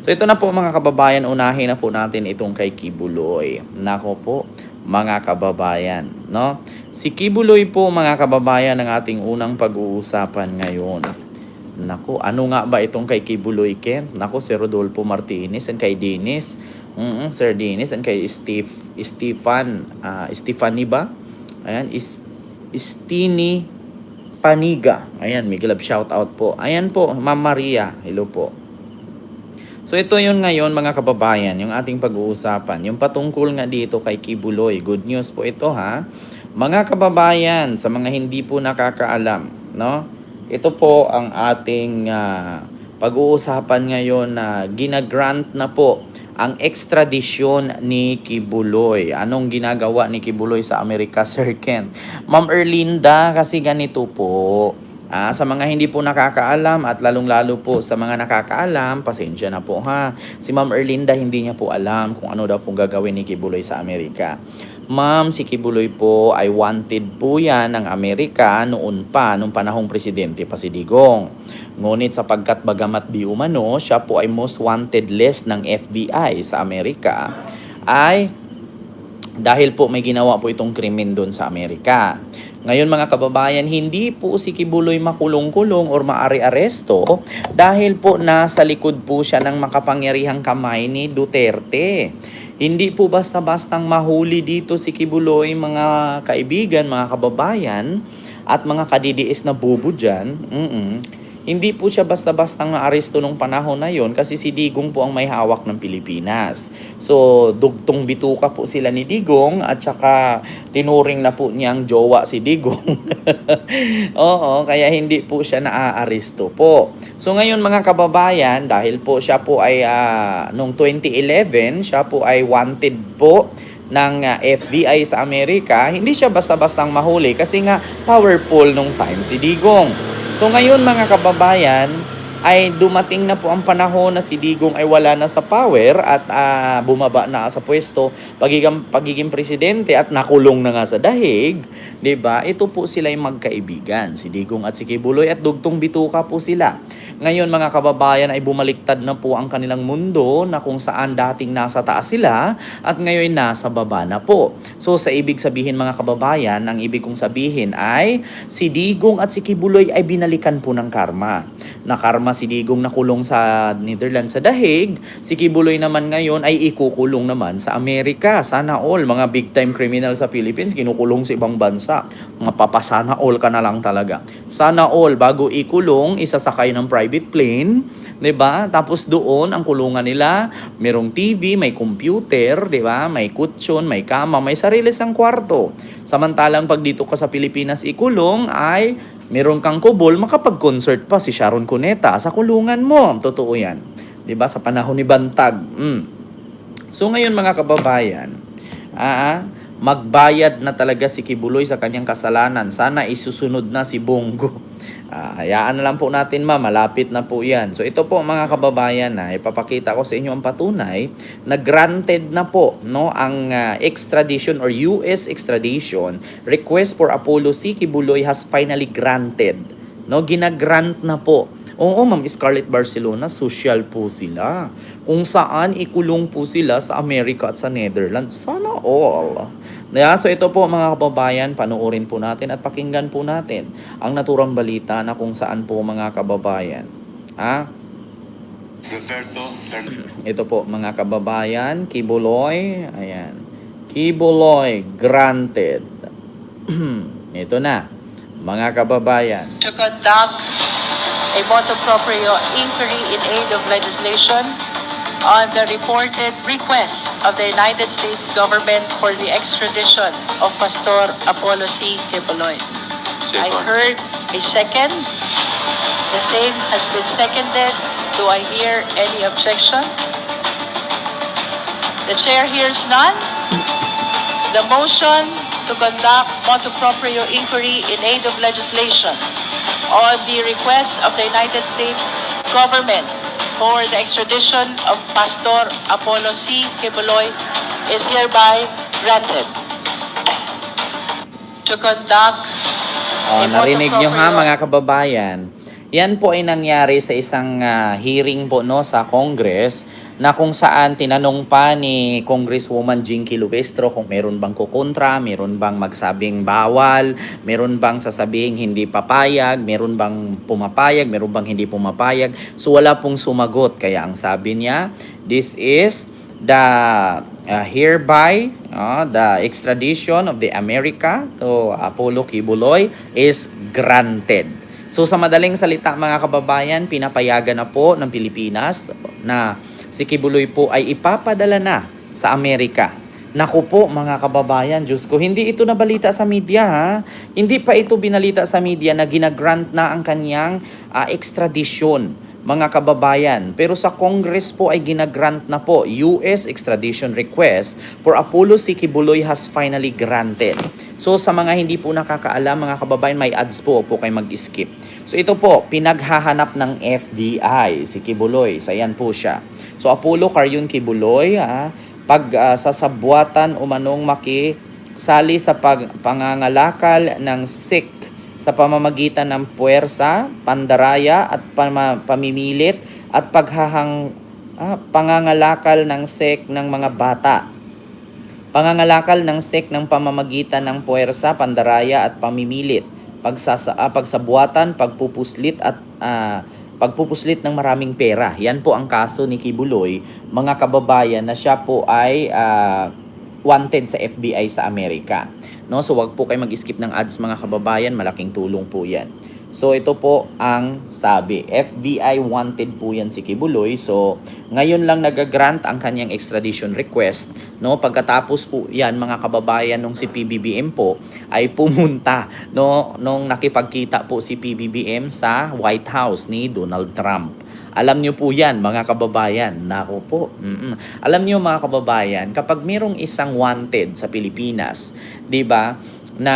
So ito na po mga kababayan, unahin na po natin itong kay Kibuloy. Nako po mga kababayan, no? Si Kibuloy po mga kababayan ang ating unang pag-uusapan ngayon. Nako, ano nga ba itong kay Kibuloy, Ken? Nako, si Rodolfo Martinez and kay Dennis. Sir Dennis and kay Stephanie ba? Ayan, Stini Paniga. Ayan, may love shout out po. Ayan po, Ma'am Maria. Hello po. So ito yun ngayon mga kababayan, yung ating pag-uusapan. Yung patungkol nga dito kay Kibuloy. Good news po ito ha. Mga kababayan, sa mga hindi po nakakaalam, no? Ito po ang ating pag-uusapan ngayon na ginagrant na po ang extradition ni Kibuloy. Anong ginagawa ni Kibuloy sa Amerika, Sir Ken? Ma'am Erlinda, kasi ganito po. Sa mga hindi po nakakaalam at lalong-lalo po sa mga nakakaalam, pasensya na po ha. Si Ma'am Erlinda hindi niya po alam kung ano daw pong gagawin ni Kibuloy sa Amerika. Ma'am, si Kibuloy po ay wanted po yan ng Amerika noon pa, nung panahong presidente pa si Digong. Ngunit sapagkat bagamat di umano, siya po ay most wanted list ng FBI sa Amerika, ay dahil po may ginawa po itong krimen doon sa Amerika. Ngayon mga kababayan, hindi po si Kibuloy makulong-kulong or maari-aresto dahil po nasa likod po siya ng makapangyarihang kamay ni Duterte. Hindi po basta-bastang mahuli dito si Kibuloy, mga kaibigan, mga kababayan, at mga kadidiis na bubo dyan. Hindi po siya basta-bastang naaresto nung panahon na yon kasi si Digong po ang may hawak ng Pilipinas. So, dugtong bituka po sila ni Digong at saka tinuring na po niyang jowa si Digong. Oo, kaya hindi po siya naaaresto po. So, ngayon mga kababayan, dahil po siya po ay noong 2011, siya po ay wanted po ng FBI sa Amerika, hindi siya basta-bastang mahuli kasi nga powerful nung time si Digong. So ngayon mga kababayan, ay dumating na po ang panahon na si Digong ay wala na sa power at bumaba na sa pwesto, pagiging presidente at nakulong na nga sa dahig, 'di ba? Ito po sila yung magkaibigan, si Digong at si Kibuloy, at dugtong bituka po sila. Ngayon mga kababayan ay bumaliktad na po ang kanilang mundo na kung saan dating nasa taas sila at ngayon nasa baba na po. So sa ibig sabihin mga kababayan, ang ibig kong sabihin ay si Digong at si Kibuloy ay binalikan po ng karma. Na karma si Digong nakulong sa Netherlands sa dahig, si Kibuloy naman ngayon ay ikukulong naman sa Amerika. Sana all, mga big time criminal sa Philippines, kinukulong sa ibang bansa. Mapapasana all ka na lang talaga. Sana all, bago ikulong, isasakay ng private plane, 'di ba? Tapos doon ang kulungan nila, merong TV, may computer, 'di ba? May kutsyon, may kama, may sarili sang kwarto. Samantalang pag dito ka sa Pilipinas ikulong ay meron kang kubol, makapag-concert pa si Sharon Cuneta sa kulungan mo. Totoo 'yan. 'Di ba? Sa panahon ni Bantag. So ngayon mga kababayan, magbayad na talaga si Kibuloy sa kanyang kasalanan. Sana isusunod na si Bongo. Hayaan na lang po natin malapit na po yan. So ito po mga kababayan, ipapakita ko sa inyo ang patunay na granted na po ang extradition or US extradition request for Apollo C. Kibuloy has finally granted. Ginagrant na po. Oo, Ma'am Scarlett Barcelona, social po sila. Kung saan ikulong po sila sa Amerika at sa Netherlands. Sana all. So ito po mga kababayan, panoorin po natin at pakinggan po natin ang naturang balita na kung saan po mga kababayan. Ito po mga kababayan, Kibuloy, ayan. Kibuloy granted. Ito na, mga kababayan. To conduct a motu proprio inquiry in aid of legislation on the reported request of the United States government for the extradition of Pastor Apollo C. Kibuloy. I heard a second. The same has been seconded. Do I hear any objection? The chair hears none. The motion to conduct motu proprio inquiry in aid of legislation on the request of the United States government for the extradition of Pastor Apollo C. Kibuloy is hereby granted. To conduct Narinig nyo ha mga kababayan. Yan po ay nangyari sa isang hearing po no sa Congress na kung saan tinanong pa ni Congresswoman Jinky Luestro kung meron bang kukontra, meron bang magsabing bawal, meron bang sasabing hindi papayag, meron bang pumapayag, meron bang hindi pumapayag. So wala pong sumagot. Kaya ang sabi niya, this is the hereby the extradition of the America to Apollo Kibuloy is granted. So sa madaling salita mga kababayan, pinapayagan na po ng Pilipinas na si Kibuloy po ay ipapadala na sa Amerika. Naku po mga kababayan, Diyos ko, hindi ito nabalita sa media ha. Hindi pa ito binalita sa media na ginagrant na ang kanyang extradition mga kababayan. Pero sa Congress po ay ginagrant na po. US extradition request for Apollo C. Kibuloy has finally granted. So sa mga hindi po nakakaalam mga kababayan, may ads po kayo mag-skip. So ito po, pinaghahanap ng FBI si Kibuloy. So ayan po siya. So Apollo Carrion Kibuloy, sasabuatan umanong makisali sa pangangalakal ng Sikh sa pamamagitan ng puwersa, pandaraya at pamimilit at pangangalakal ng Sikh ng mga bata. Pangangalakal ng Sikh ng pamamagitan ng puwersa, pandaraya at pamimilit, pagsabuatan, pagpupuslit at pagpupuslit ng maraming pera. Yan po ang kaso ni Kibuloy, mga kababayan, na siya po ay wanted sa FBI sa Amerika. No, so wag po kayo mag-skip ng ads mga kababayan, malaking tulong po 'yan. So ito po ang sabi, FBI wanted po yan si Kibuloy. So ngayon lang nagagrant ang kanyang extradition request, no? Pagkatapos po yan mga kababayan nung si PBBM po ay pumunta, no, nung nakipagkita po si PBBM sa White House ni Donald Trump. Alam niyo po yan mga kababayan. Nako po. Alam niyo mga kababayan, kapag mayroong isang wanted sa Pilipinas, 'di ba, na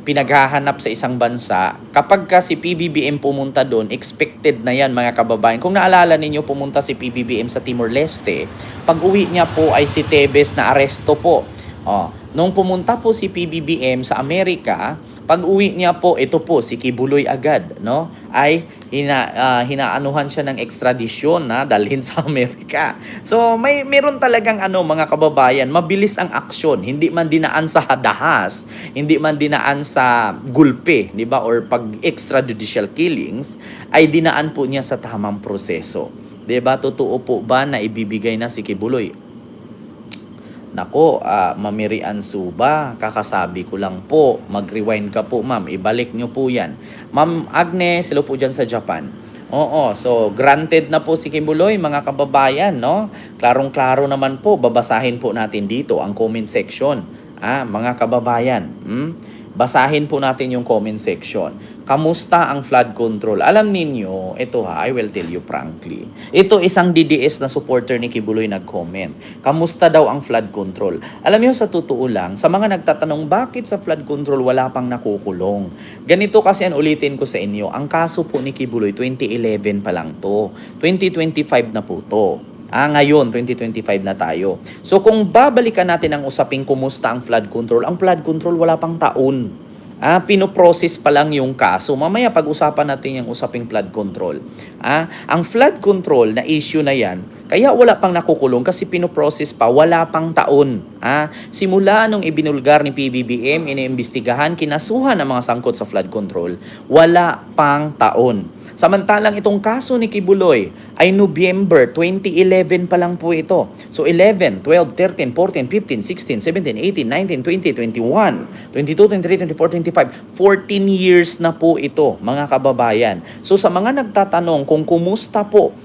pinaghahanap sa isang bansa, kapag ka si PBBM pumunta doon, expected na yan mga kababayan. Kung naalala ninyo, pumunta si PBBM sa Timor-Leste, pag uwi niya po ay si Tebes na aresto po. Nung pumunta po si PBBM sa Amerika, pag uwi niya po, ito po, si Kibuloy agad, no? Ay hinaanuhan siya ng extradition na dalhin sa Amerika. So meron talagang mga kababayan, mabilis ang aksyon, hindi man dinaan sa hadahas, hindi man dinaan sa gulpe, di ba? Or pag extrajudicial killings, ay dinaan po niya sa tamang proseso. Di ba? Totoo po ba na ibibigay na si Kibuloy? Nako, Mamirian Suba, kakasabi ko lang po, mag-rewind ka po ma'am, ibalik nyo po yan. Ma'am Agnes, hello po dyan sa Japan. Oo, so granted na po si Kibuloy mga kababayan, no? Klarong-klaro naman po, babasahin po natin dito ang comment section. Mga kababayan, basahin po natin yung comment section. Kamusta ang flood control? Alam ninyo, ito I will tell you frankly. Ito isang DDS na supporter ni Kibuloy nag-comment. Kamusta daw ang flood control? Alam niyo sa totoo lang, sa mga nagtatanong bakit sa flood control wala pang nakukulong. Ganito kasi ulitin ko sa inyo, ang kaso po ni Kibuloy 2011 pa lang to. 2025 na po to. Ngayon, 2025 na tayo. So kung babalikan natin ang usaping kumusta ang flood control wala pang taon. Pinoprocess pa lang yung kaso. Mamaya pag-usapan natin yung usaping flood control. Ang flood control na issue na yan, kaya wala pang nakukulong kasi pinoprocess pa, wala pang taon. Simula nung ibinulgar ni PBBM, iniimbestigahan, kinasuhan ang mga sangkot sa flood control, wala pang taon. Samantalang itong kaso ni Kibuloy ay November 2011 pa lang po ito. So 11, 12, 13, 14, 15, 16, 17, 18, 19, 20, 21, 22, 23, 24, 25, 14 years na po ito mga kababayan. So sa mga nagtatanong kung kumusta po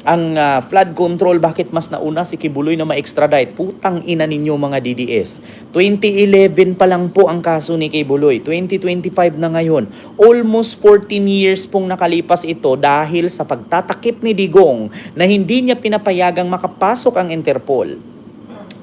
ang flood control, bakit mas nauna si Kibuloy na ma-extradite? Putang ina ninyo mga DDS. 2011 pa lang po ang kaso ni Kibuloy. 2025 na ngayon. Almost 14 years pong nakalipas ito dahil sa pagtatakip ni Digong na hindi niya pinapayagang makapasok ang Interpol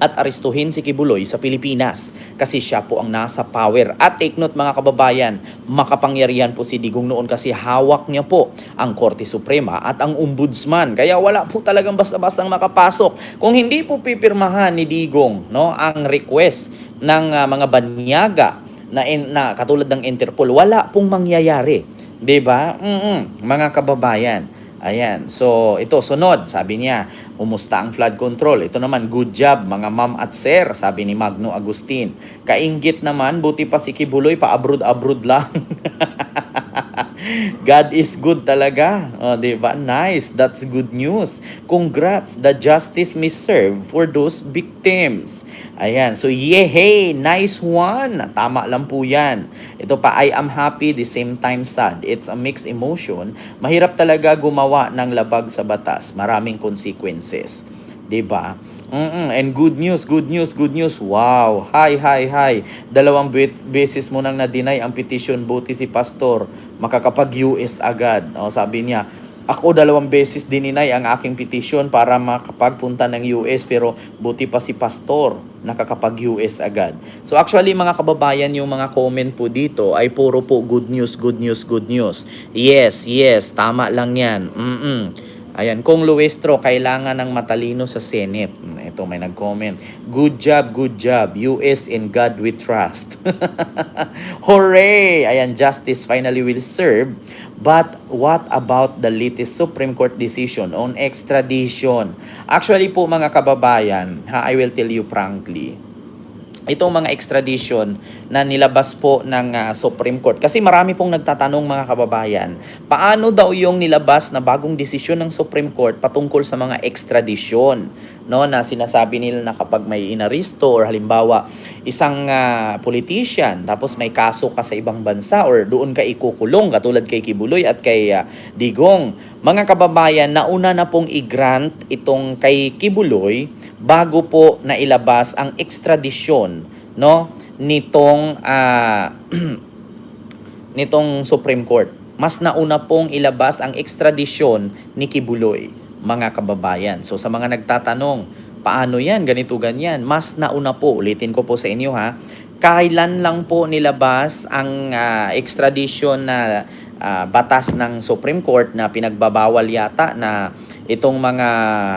at arestuhin si Kibuloy sa Pilipinas kasi siya po ang nasa power. At take note mga kababayan, makapangyarihan po si Digong noon kasi hawak niya po ang Korte Suprema at ang Ombudsman. Kaya wala po talagang basta-bastang makapasok. Kung hindi po pipirmahan ni Digong ang request ng mga banyaga na katulad ng Interpol, wala pong mangyayari. 'Di ba? Mga kababayan. Ayan. So, ito sunod, sabi niya, "Kumusta ang flood control?" Ito naman, "Good job mga ma'am at sir," sabi ni Magno Agustin. Kainggit naman, buti pa si Kibuloy pa abroad-abroad lang. God is good talaga. Oh, 'di ba? Nice. That's good news. Congrats. The justice may serve for those victims. Ayan. So, yehey! Nice one. Tama lang po 'yan. Ito pa, "I am happy, the same time sad. It's a mixed emotion. Mahirap talaga gumawa ng labag sa batas. Maraming consequences." 'Di ba? And good news, good news, good news. Wow. Hi, hi, hi. Dalawang beses mo nang na-deny ang petition, buti si pastor makakapag-US agad. O, sabi niya, ako 2 beses dininay ang aking petition para makapagpunta ng US, pero buti pa si pastor nakakapag-US agad. So actually mga kababayan, yung mga comment po dito ay puro po good news, good news, good news. Yes, yes, tama lang yan. Ayan, kung Luestro, kailangan ng matalino sa Senate. Ito, may nag-comment. Good job, US in God we trust. Hooray! Ayan, justice finally will serve. But what about the latest Supreme Court decision on extradition? Actually po mga kababayan, I will tell you frankly, itong mga extradition na nilabas po ng Supreme Court. Kasi marami pong nagtatanong mga kababayan, paano daw yung nilabas na bagong desisyon ng Supreme Court patungkol sa mga extradition? No, na sinasabi nila na kapag may inaristo or halimbawa isang politician tapos may kaso ka sa ibang bansa or doon ka ikukulong katulad kay Kibuloy at kay Digong. Mga kababayan, nauna na pong i-grant itong kay Kibuloy bago po na ilabas ang extradition, no, nitong nitong Supreme Court. Mas nauna pong ilabas ang extradition ni Kibuloy, mga kababayan. So sa mga nagtatanong, paano yan, ganito, ganyan, mas nauna po, ulitin ko po sa inyo ha, kailan lang po nilabas ang extradition na batas ng Supreme Court na pinagbabawal yata na itong mga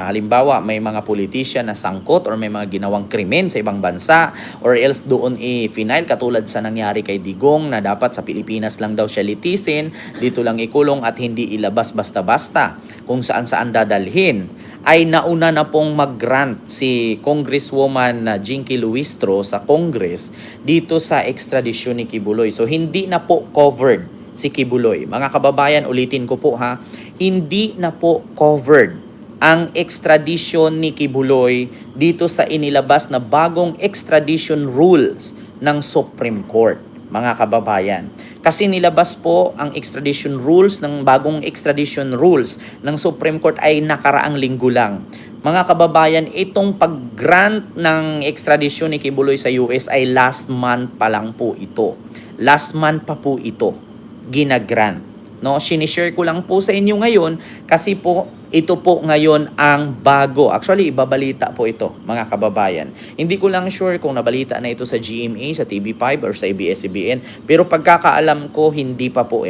halimbawa may mga politician na sangkot or may mga ginawang krimen sa ibang bansa or else doon i-final katulad sa nangyari kay Digong na dapat sa Pilipinas lang daw siya litisin, dito lang ikulong at hindi ilabas basta-basta kung saan-saan dadalhin, ay nauna na pong mag-grant si Congresswoman Jinky Luistro sa Congress dito sa extradition ni Kibuloy. So hindi na po covered si Kibuloy. Mga kababayan, ulitin ko po ha, hindi na po covered ang extradition ni Kibuloy dito sa inilabas na bagong extradition rules ng Supreme Court, mga kababayan. Kasi nilabas po ang extradition rules ng bagong extradition rules ng Supreme Court ay nakaraang linggo lang. Mga kababayan, itong pag-grant ng extradition ni Kibuloy sa US ay last month pa lang po ito. Last month pa po ito ginagrant. No, sinishare ko lang po sa inyo ngayon kasi po ito po ngayon ang bago. Actually, ibabalita po ito, mga kababayan. Hindi ko lang sure kung nabalita na ito sa GMA, sa TV5 or sa ABS-CBN, pero pagkakaalam ko hindi pa po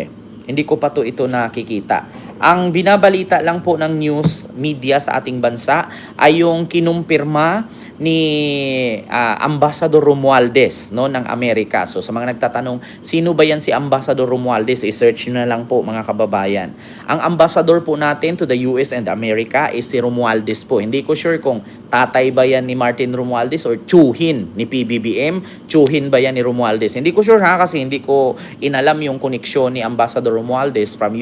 Hindi ko pa ito nakikita. Ang binabalita lang po ng news media sa ating bansa ay yung kinumpirma ni Ambassador Romualdez, no, ng Amerika. So sa mga nagtatanong, sino ba yan si Ambassador Romualdez? I-search nyo na lang po mga kababayan. Ang ambassador po natin to the US and America is si Romualdez po. Hindi ko sure kung tatay ba yan ni Martin Romualdez or tsuhin ni PBBM, tsuhin ba yan ni Romualdez. Hindi ko sure ha, kasi hindi ko inalam yung koneksyon ni Ambassador Romualdez from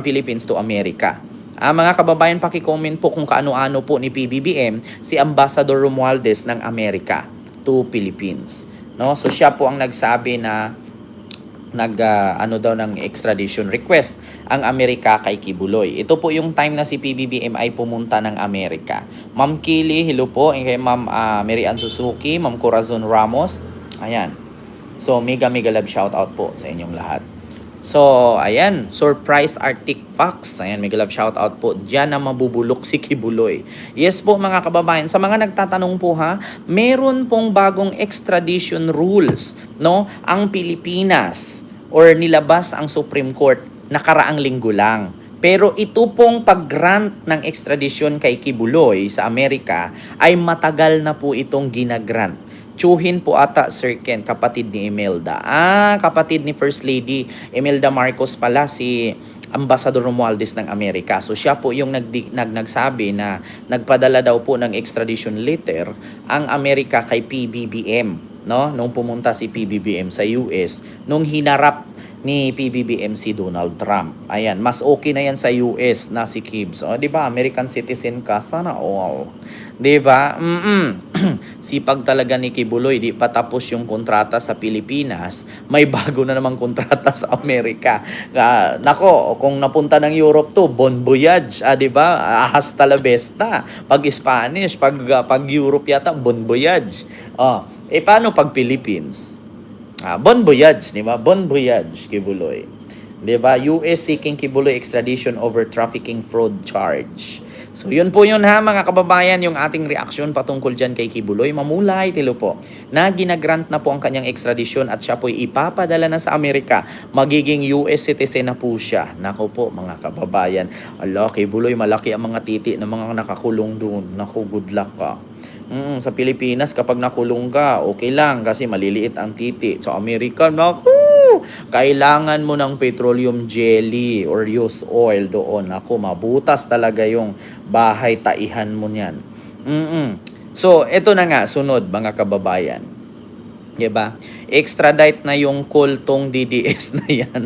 Philippines to America. Mga kababayan, paki-comment po kung kaano-ano po ni PBBM si Ambassador Romualdez ng Amerika to Philippines. No? So siya po ang nagsabi na daw ng extradition request ang Amerika kay Kibuloy. Ito po yung time na si PBBM ay pumunta ng Amerika. Ma'am Kili, hello po. And kay Ma'am Mary Ann Suzuki, Ma'am Corazon Ramos. Ayan. So mega love shout out po sa inyong lahat. So, ayan, surprise Arctic Fox. Ayan, mega love shout out po. Diyan na mabubulok si Kibuloy. Yes po mga kababayan, sa mga nagtatanong po ha, meron pong bagong extradition rules, no? Ang Pilipinas or nilabas ang Supreme Court nakaraang linggo lang. Pero ito pong pag-grant ng extradition kay Kibuloy sa Amerika ay matagal na po itong ginagrant. Chuhin po ata, Sir Ken, kapatid ni Imelda. Kapatid ni First Lady Imelda Marcos pala, si Ambassador Romualdez ng Amerika. So siya po yung nagsabi na nagpadala daw po ng extradition letter ang Amerika kay PBBM, no? Nung pumunta si PBBM sa US, nung hinarap ni PBBM si Donald Trump. Ayan, mas okay na yan sa US na si Gibbs. O, di ba? American citizen ka, sana all. Di ba? Sipag talaga ni Kibuloy, di pa tapos yung kontrata sa Pilipinas, may bago na namang kontrata sa Amerika. Nako, kung napunta ng Europe to, bon voyage, di ba? Hasta la vista. Pag Spanish, pag Europe yata, bon voyage. Paano pag Philippines? Bon voyage, di ba? Bon voyage, Kibuloy. Di ba? US seeking Kibuloy extradition over trafficking fraud charge. So, yun po yun ha, mga kababayan, yung ating reaksyon patungkol dyan kay Kibuloy. Mamulay, tilo po, na ginagrant na po ang kanyang extradition at siya po'y ipapadala na sa Amerika. Magiging US citizen na po siya. Nako po, mga kababayan. Ala, Kibuloy, malaki ang mga titi ng mga nakakulong doon. Nako, good luck ka. Sa Pilipinas, kapag nakulong ka, okay lang kasi maliliit ang titi. Sa Amerika, naku, kailangan mo ng petroleum jelly or used oil doon. Naku, mabutas talaga yung bahay, taihan mo niyan. So, eto na nga, sunod mga kababayan. Diba? Extradite na yung kultong DDS na yan.